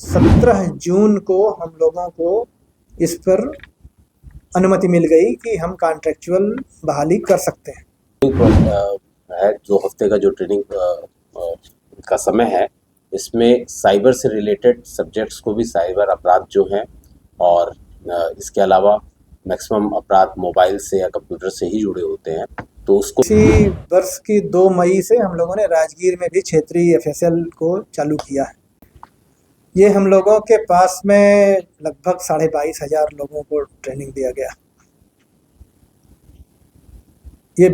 17 जून को हम लोगों को इस पर अनुमति मिल गई कि हम कॉन्ट्रेक्चुअल बहाली कर सकते हैं। है 2 हफ्ते का जो ट्रेनिंग का समय है, इसमें साइबर से रिलेटेड सब्जेक्ट्स को भी साइबर अपराध जो हैं और इसके अलावा मैक्सिमम अपराध मोबाइल से या कंप्यूटर से ही जुड़े होते हैं, तो उसको इसी वर्ष की 2 मई से हम लोगों ने राजगीर में भी क्षेत्रीय एफएसएल को चालू किया है। ये हम लोगों के पास में लगभग 22,500 लोगों को ट्रेनिंग दिया गया। ये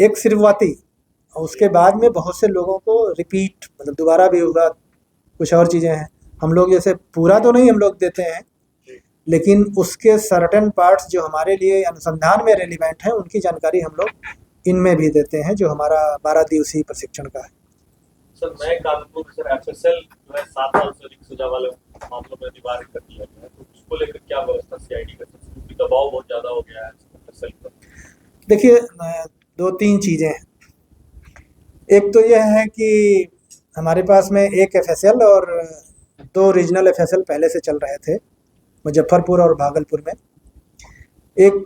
एक शुरुआती, और उसके बाद में बहुत से लोगों को रिपीट मतलब दोबारा भी होगा। कुछ और चीज़ें हैं, हम लोग जैसे पूरा तो नहीं हम लोग देते हैं, लेकिन उसके सर्टेन पार्ट्स जो हमारे लिए अनुसंधान में रेलिवेंट हैं उनकी जानकारी हम लोग इनमें भी देते हैं, जो हमारा 12 दिवसीय प्रशिक्षण का है। सर मैं कानपुर सर एफएसएल जो है 7 साल से अधिक सजा वाले मामलों में निवारित कर दिया गया है, तो उसको लेकर क्या व्यवस्था सीआईडी का क्योंकि दबाव बहुत ज़्यादा हो गया है एफएसएल पर। देखिए 2-3 चीज़ें हैं। एक तो यह है कि हमारे पास में एक एफएसएल और 2 रीजनल एफएसएल पहले से चल रहे थे, मुजफ्फरपुर और भागलपुर में। एक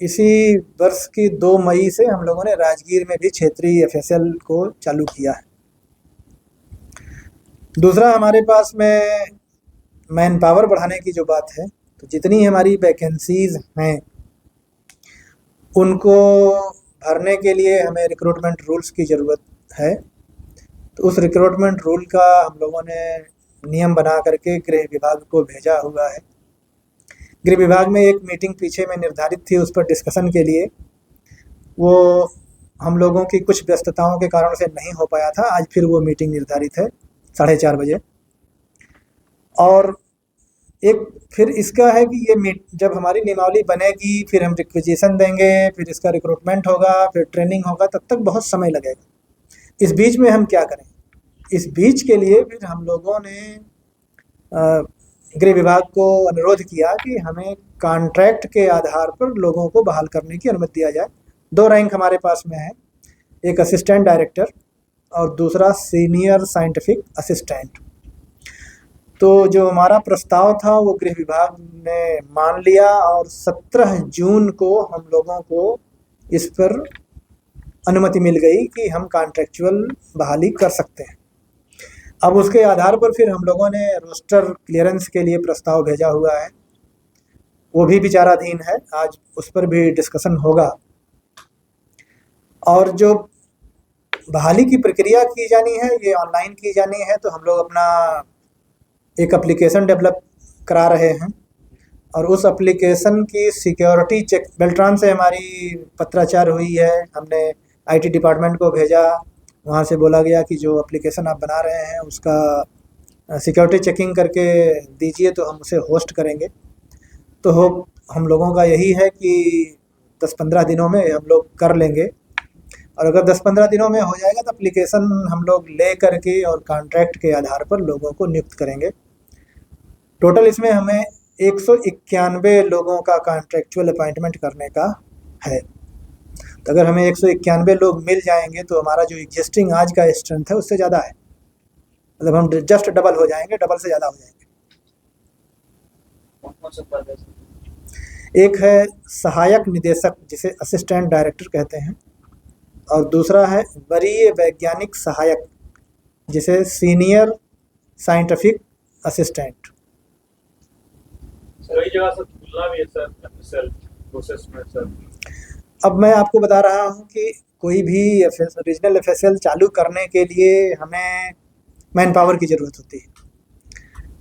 इसी वर्ष की 2 मई से हम लोगों ने राजगीर में भी क्षेत्रीय एफएसएल को चालू किया है। दूसरा, हमारे पास में मैन पावर बढ़ाने की जो बात है, तो जितनी हमारी वैकेंसीज़ हैं उनको भरने के लिए हमें रिक्रूटमेंट रूल्स की ज़रूरत है। तो उस रिक्रूटमेंट रूल का हम लोगों ने नियम बना करके गृह विभाग को भेजा हुआ है। गृह विभाग में एक मीटिंग पीछे में निर्धारित थी उस पर डिस्कशन के लिए, वो हम लोगों की कुछ व्यस्तताओं के कारण से नहीं हो पाया था। आज फिर वो मीटिंग निर्धारित है 4:30 बजे। और एक फिर इसका है कि ये जब हमारी नियमावली बनेगी, फिर हम रिक्विजिशन देंगे, फिर इसका रिक्रूटमेंट होगा, फिर ट्रेनिंग होगा, तब तक बहुत समय लगेगा। इस बीच में हम क्या करें? इस बीच के लिए फिर हम लोगों ने गृह विभाग को अनुरोध किया कि हमें कॉन्ट्रैक्ट के आधार पर लोगों को बहाल करने की अनुमति दिया जाए। 2 रैंक हमारे पास में है, एक असिस्टेंट डायरेक्टर और दूसरा सीनियर साइंटिफिक असिस्टेंट। तो जो हमारा प्रस्ताव था वो गृह विभाग ने मान लिया और 17 जून को हम लोगों को इस पर अनुमति मिल गई कि हम कॉन्ट्रेक्चुअल बहाली कर सकते हैं। अब उसके आधार पर फिर हम लोगों ने रोस्टर क्लियरेंस के लिए प्रस्ताव भेजा हुआ है, वो भी विचाराधीन है। आज उस पर भी डिस्कशन होगा। और जो बहाली की प्रक्रिया की जानी है ये ऑनलाइन की जानी है, तो हम लोग अपना एक एप्लीकेशन डेवलप करा रहे हैं और उस एप्लीकेशन की सिक्योरिटी चेक बेल्ट्रॉन से हमारी पत्राचार हुई है। हमने आईटी डिपार्टमेंट को भेजा, वहाँ से बोला गया कि जो एप्लीकेशन आप बना रहे हैं उसका सिक्योरिटी चेकिंग करके दीजिए, तो हम उसे होस्ट करेंगे। तो हम लोगों का यही है कि 10-15 दिनों में हम लोग कर लेंगे, और अगर 10-15 दिनों में हो जाएगा तो एप्लीकेशन हम लोग ले करके और कॉन्ट्रैक्ट के आधार पर लोगों को नियुक्त करेंगे। टोटल इसमें हमें 191 लोगों का कॉन्ट्रैक्चुअल अपॉइंटमेंट करने का है। तो अगर हमें 191 लोग मिल जाएंगे तो हमारा जो एग्जिस्टिंग आज का स्ट्रेंथ है उससे ज़्यादा है, मतलब हम जस्ट डबल हो जाएंगे, डबल से ज़्यादा हो जाएंगे। एक है सहायक निदेशक जिसे असिस्टेंट डायरेक्टर कहते हैं, और दूसरा है वरीय वैज्ञानिक सहायक जिसे सीनियर साइंटिफिक असिस्टेंट। कई जगह से तुलना भी है सर एफएसएल प्रोसेस में सर। अब मैं आपको बता रहा हूँ कि कोई भी रीजनल एफएसएल चालू करने के लिए हमें मैन पावर की ज़रूरत होती है।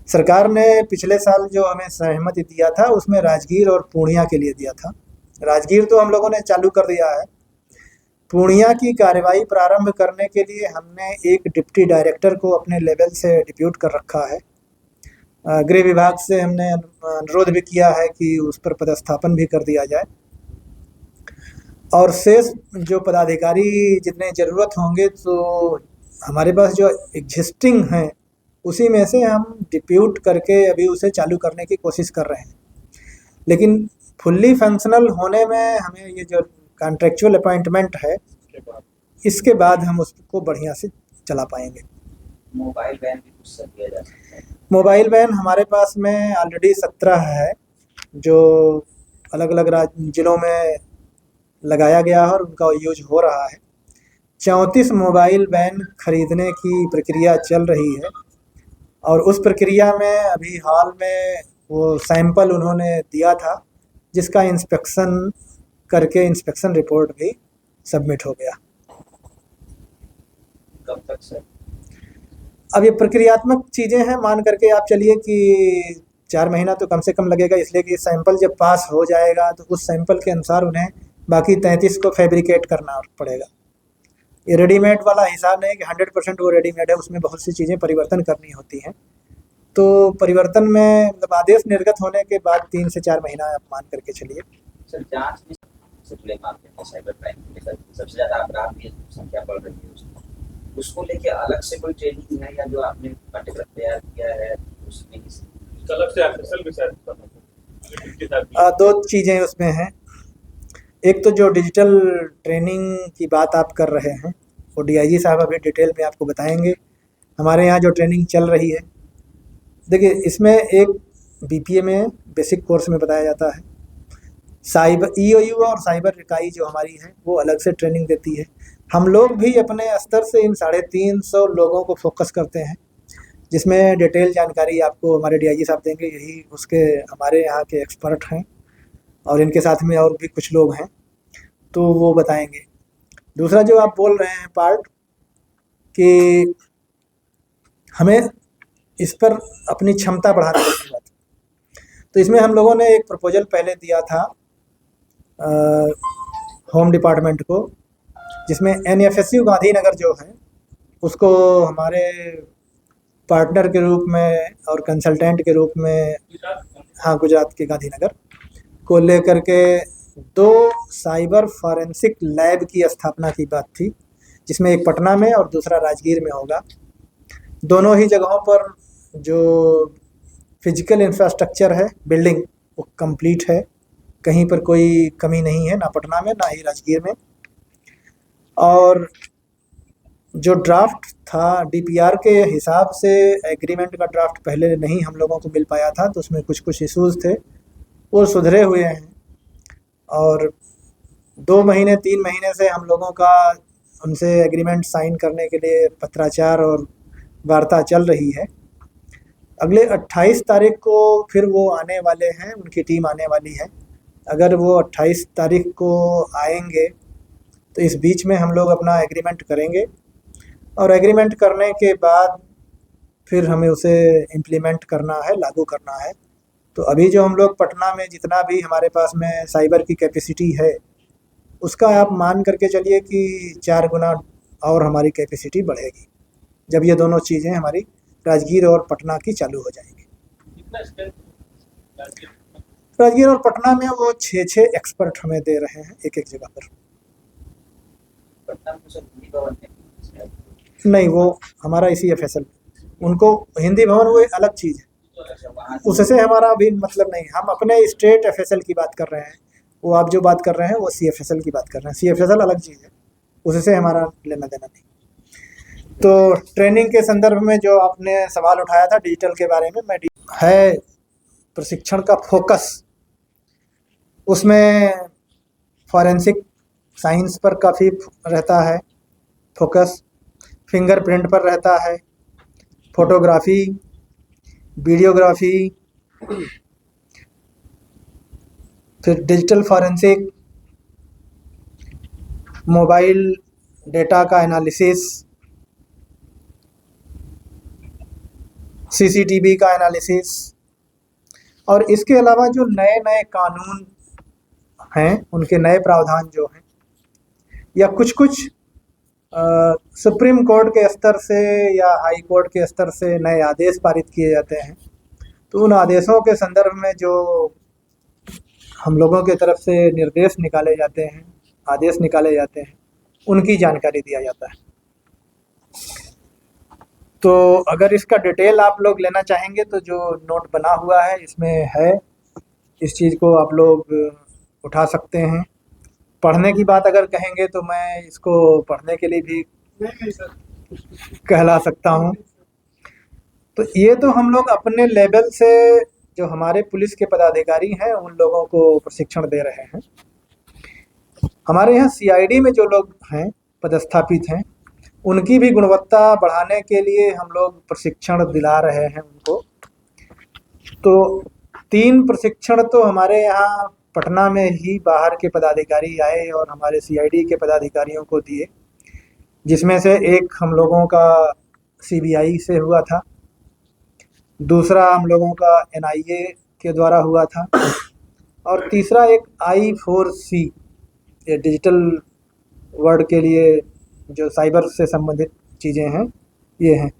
सरकार ने पिछले साल जो हमें सहमति दिया था उसमें राजगीर और पूर्णिया के लिए दिया था। राजगीर तो हम लोगों ने चालू कर दिया है। पूर्णिया की कार्रवाई प्रारंभ करने के लिए हमने एक डिप्टी डायरेक्टर को अपने लेवल से डिप्यूट कर रखा है। गृह विभाग से हमने अनुरोध भी किया है कि उस पर पदस्थापन भी कर दिया जाए, और शेष जो पदाधिकारी जितने ज़रूरत होंगे तो हमारे पास जो एग्जिस्टिंग हैं उसी में से हम डिप्यूट करके अभी उसे चालू करने की कोशिश कर रहे हैं। लेकिन फुल्ली फंक्शनल होने में हमें ये जो कॉन्ट्रेक्चुअल अपॉइंटमेंट है इसके बाद हम उसको बढ़िया से चला पाएंगे। मोबाइल वैन भी कुछ सब दिया जा सकता है। मोबाइल वैन हमारे पास में ऑलरेडी 17 है, जो अलग अलग जिलों में लगाया गया है और उनका यूज हो रहा है। 34 मोबाइल वैन खरीदने की प्रक्रिया चल रही है और उस प्रक्रिया में अभी हाल में वो सैंपल उन्होंने दिया था, जिसका इंस्पेक्शन करके इंस्पेक्शन रिपोर्ट भी सबमिट हो गया। कब तक सर? अब ये प्रक्रियात्मक चीज़ें हैं, मान करके आप चलिए कि 4 महीना तो कम से कम लगेगा, इसलिए कि सैंपल जब पास हो जाएगा तो उस सैंपल के अनुसार उन्हें बाकी 33 को फैब्रिकेट करना पड़ेगा। ये रेडीमेड वाला हिसाब नहीं कि 100% वो रेडीमेड है, उसमें बहुत सी चीज़ें परिवर्तन करनी होती हैं। तो परिवर्तन में मतलब आदेश निर्गत होने के बाद 3 से 4 महीना आप मान करके चलिए। सर जांच में से जुड़े मामले में साइबर क्राइम के साथ सबसे ज़्यादा अपराध की संख्या बढ़ रही है, उसको लेके अलग से कोई ट्रेनिंग है या जो आपने पाठ्यक्रम तैयार किया है उसमें अलग से एफएसएल भी शायद करना है, इनके साथ भी। 2 चीज़ें उसमें हैं। एक तो जो डिजिटल ट्रेनिंग की बात आप कर रहे हैं, वो डीआईजी साहब अभी डिटेल में आपको बताएंगे। हमारे यहाँ जो ट्रेनिंग चल रही है, देखिए इसमें एक बीपीए में बेसिक कोर्स में बताया जाता है, साइबर ईओयू और साइबर इकाई जो हमारी है वो अलग से ट्रेनिंग देती है। हम लोग भी अपने स्तर से इन 350 लोगों को फोकस करते हैं, जिसमें डिटेल जानकारी आपको हमारे डीआईजी साहब देंगे। यही उसके हमारे यहाँ के एक्सपर्ट हैं और इनके साथ में और भी कुछ लोग हैं, तो वो बताएंगे। दूसरा जो आप बोल रहे हैं पार्ट कि हमें इस पर अपनी क्षमता बढ़ाने की बात, तो इसमें हम लोगों ने एक प्रपोजल पहले दिया था होम डिपार्टमेंट को, जिसमें एनएफएसयू गांधीनगर जो है उसको हमारे पार्टनर के रूप में और कंसल्टेंट के रूप में, हाँ गुजरात के गांधीनगर को लेकर के 2 साइबर फॉरेंसिक लैब की स्थापना की बात थी, जिसमें एक पटना में और दूसरा राजगीर में होगा। दोनों ही जगहों पर जो फिजिकल इंफ्रास्ट्रक्चर है, बिल्डिंग, वो कंप्लीट है, कहीं पर कोई कमी नहीं है, ना पटना में ना ही राजगीर में। और जो ड्राफ्ट था डीपीआर के हिसाब से, एग्रीमेंट का ड्राफ्ट पहले नहीं हम लोगों को मिल पाया था, तो उसमें कुछ इश्यूज़ थे, वो सुधरे हुए हैं। और 2 महीने 3 महीने से हम लोगों का उनसे एग्रीमेंट साइन करने के लिए पत्राचार और वार्ता चल रही है। अगले 28 तारीख को फिर वो आने वाले हैं, उनकी टीम आने वाली है। अगर वो 28 तारीख को आएंगे तो इस बीच में हम लोग अपना एग्रीमेंट करेंगे और एग्रीमेंट करने के बाद फिर हमें उसे इम्प्लीमेंट करना है, लागू करना है। तो अभी जो हम लोग पटना में जितना भी हमारे पास में साइबर की कैपेसिटी है, उसका आप मान करके चलिए कि 4 गुना और हमारी कैपेसिटी बढ़ेगी जब ये दोनों चीज़ें हमारी राजगीर और पटना की चालू हो जाएंगी। कितना स्ट्रेंथ राजगीर और पटना में वो 6 एक्सपर्ट हमें दे रहे हैं एक जगह पर। पटना में सर हिंदी भवन है, नहीं, वो हमारा इसी एफएसएल, उनको हिंदी भवन वो एक अलग चीज़ है, अच्छा वहाँ उससे हमारा अभी मतलब नहीं। हम अपने स्टेट एफएसएल की बात कर रहे हैं, वो आप जो बात कर रहे हैं वो सीएफएसएल की बात कर रहे हैं। सीएफएसएल अलग चीज़ है, उससे हमारा लेना देना नहीं। तो ट्रेनिंग के संदर्भ में जो आपने सवाल उठाया था डिजिटल के बारे में, मैं है प्रशिक्षण का फोकस, उसमें फॉरेंसिक साइंस पर काफ़ी रहता है फोकस, फिंगरप्रिंट पर रहता है, फोटोग्राफी, वीडियोग्राफी, फिर डिजिटल फॉरेंसिक, मोबाइल डेटा का एनालिसिस, सीसीटीवी का एनालिसिस, और इसके अलावा जो नए नए कानून हैं, उनके नए प्रावधान जो हैं, या कुछ सुप्रीम कोर्ट के स्तर से या हाई कोर्ट के स्तर से नए आदेश पारित किए जाते हैं, तो उन आदेशों के संदर्भ में जो हम लोगों के तरफ से निर्देश निकाले जाते हैं, आदेश निकाले जाते हैं, उनकी जानकारी दिया जाता है। तो अगर इसका डिटेल आप लोग लेना चाहेंगे तो जो नोट बना हुआ है इसमें है, इस चीज़ को आप लोग उठा सकते हैं। पढ़ने की बात अगर कहेंगे तो मैं इसको पढ़ने के लिए भी कहला सकता हूँ, तो ये तो हम लोग अपने लेवल से जो हमारे पुलिस के पदाधिकारी हैं उन लोगों को प्रशिक्षण दे रहे हैं। हमारे यहाँ सीआईडी में जो लोग हैं पदस्थापित हैं उनकी भी गुणवत्ता बढ़ाने के लिए हम लोग प्रशिक्षण दिला रहे हैं उनको। तो 3 प्रशिक्षण तो हमारे यहाँ पटना में ही बाहर के पदाधिकारी आए और हमारे सीआईडी के पदाधिकारियों को दिए, जिसमें से एक हम लोगों का सीबीआई से हुआ था, दूसरा हम लोगों का एनआईए के द्वारा हुआ था और तीसरा एक I4C ये डिजिटल वर्ल्ड के लिए जो साइबर से संबंधित चीज़ें हैं ये हैं।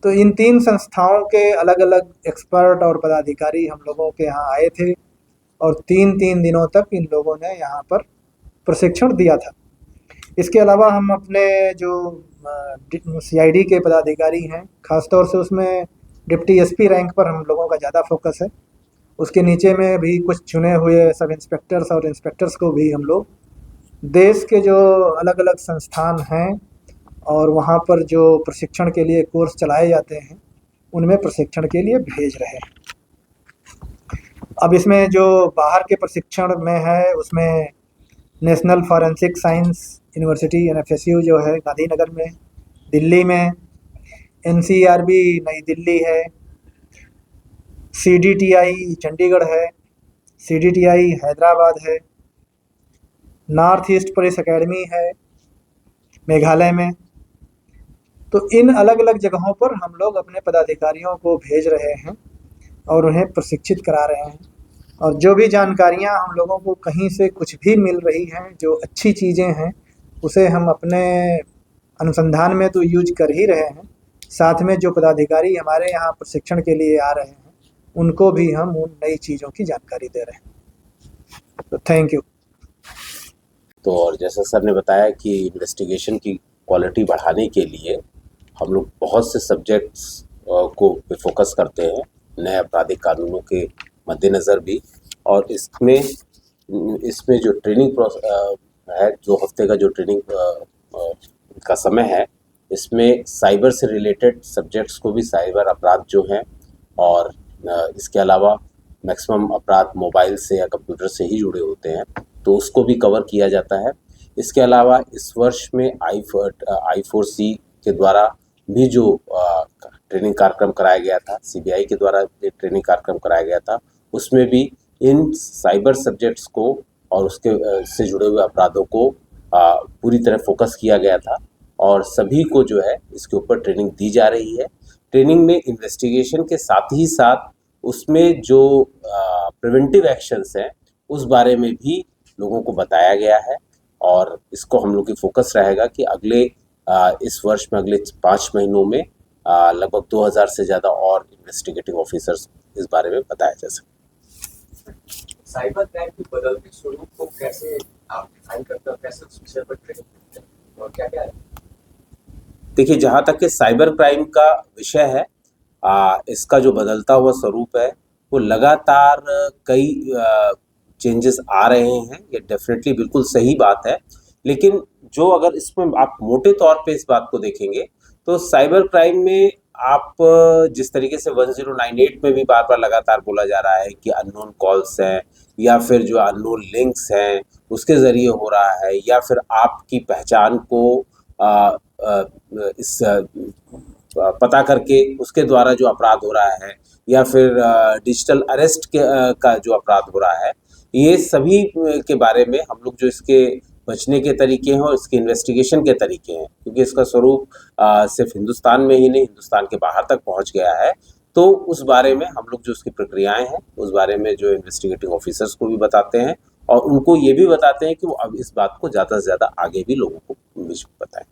तो इन 3 संस्थाओं के अलग अलग एक्सपर्ट और पदाधिकारी हम लोगों के यहाँ आए थे और 3 दिनों तक इन लोगों ने यहाँ पर प्रशिक्षण दिया था। इसके अलावा हम अपने जो सीआईडी के पदाधिकारी हैं, ख़ासतौर से उसमें डिप्टी एसपी रैंक पर हम लोगों का ज़्यादा फोकस है। उसके नीचे में भी कुछ चुने हुए सब इंस्पेक्टर्स और इंस्पेक्टर्स को भी हम लोग देश के जो अलग अलग संस्थान हैं और वहाँ पर जो प्रशिक्षण के लिए कोर्स चलाए जाते हैं उनमें प्रशिक्षण के लिए भेज रहे हैं। अब इसमें जो बाहर के प्रशिक्षण में है उसमें national forensic science university NFSU जो है गांधीनगर में, दिल्ली में, NCRB नई दिल्ली है, CDTI चंडीगढ़ है, CDTI हैदराबाद है, नॉर्थ ईस्ट पुलिस एकेडमी है मेघालय में। तो इन अलग अलग जगहों पर हम लोग अपने पदाधिकारियों को भेज रहे हैं और उन्हें प्रशिक्षित करा रहे हैं। और जो भी जानकारियां हम लोगों को कहीं से कुछ भी मिल रही हैं, जो अच्छी चीज़ें हैं, उसे हम अपने अनुसंधान में तो यूज कर ही रहे हैं, साथ में जो पदाधिकारी हमारे यहाँ प्रशिक्षण के लिए आ रहे हैं उनको भी हम उन नई चीज़ों की जानकारी दे रहे हैं। तो थैंक यू। तो और जैसा सर ने बताया कि इन्वेस्टिगेशन की क्वालिटी बढ़ाने के लिए हम लोग बहुत से सब्जेक्ट्स को फोकस करते हैं नए आपराधिक कानूनों के मद्देनज़र भी। और इसमें जो ट्रेनिंग है, 2 हफ्ते का जो ट्रेनिंग का समय है, इसमें साइबर से रिलेटेड सब्जेक्ट्स को भी, साइबर अपराध जो हैं और इसके अलावा मैक्सिमम अपराध मोबाइल से या कंप्यूटर से ही जुड़े होते हैं, तो उसको भी कवर किया जाता है। इसके अलावा इस वर्ष में I4C के द्वारा भी जो ट्रेनिंग कार्यक्रम कराया गया था, CBI के द्वारा ट्रेनिंग कार्यक्रम कराया गया था, उसमें भी इन साइबर सब्जेक्ट्स को और उसके से जुड़े हुए अपराधों को पूरी तरह फोकस किया गया था और सभी को जो है इसके ऊपर ट्रेनिंग दी जा रही है। ट्रेनिंग में इन्वेस्टिगेशन के साथ ही साथ उसमें जो प्रिवेंटिव एक्शंस हैं उस बारे में भी लोगों को बताया गया है और इसको हम लोग की फोकस रहेगा कि अगले इस वर्ष में अगले 5 महीनों में लगभग 2000 से ज़्यादा और इन्वेस्टिगेटिव ऑफिसर्स इस बारे में बताया जा सके। साइबर क्राइम के बदलते स्वरूप को कैसे आप डिफाइन करते हो, कैसे उस विषय पर ट्रेनिंग करते हैं और क्या क्या है? देखिए, जहाँ तक कि साइबर क्राइम का विषय है, इसका जो बदलता हुआ स्वरूप है वो लगातार कई चेंजेस आ रहे हैं। ये डेफिनेटली बिल्कुल सही बात है, लेकिन जो अगर इसमें आप मोटे तौर पे इस बात को देखेंगे तो साइबर क्राइम में आप जिस तरीके से 1098 में भी बार बार लगातार बोला जा रहा है कि अननोन कॉल्स हैं या फिर जो अननोन लिंक्स हैं उसके ज़रिए हो रहा है, या फिर आपकी पहचान को इस पता करके उसके द्वारा जो अपराध हो रहा है, या फिर डिजिटल अरेस्ट का जो अपराध हो रहा है, ये सभी के बारे में हम लोग जो इसके बचने के तरीके हैं और इसके इन्वेस्टिगेशन के तरीके हैं, क्योंकि इसका स्वरूप सिर्फ हिंदुस्तान में ही नहीं, हिंदुस्तान के बाहर तक पहुंच गया है, तो उस बारे में हम लोग जो उसकी प्रक्रियाएं हैं उस बारे में जो इन्वेस्टिगेटिव ऑफिसर्स को भी बताते हैं और उनको ये भी बताते हैं कि वो अब इस बात को ज़्यादा से ज़्यादा आगे भी लोगों को बताएं।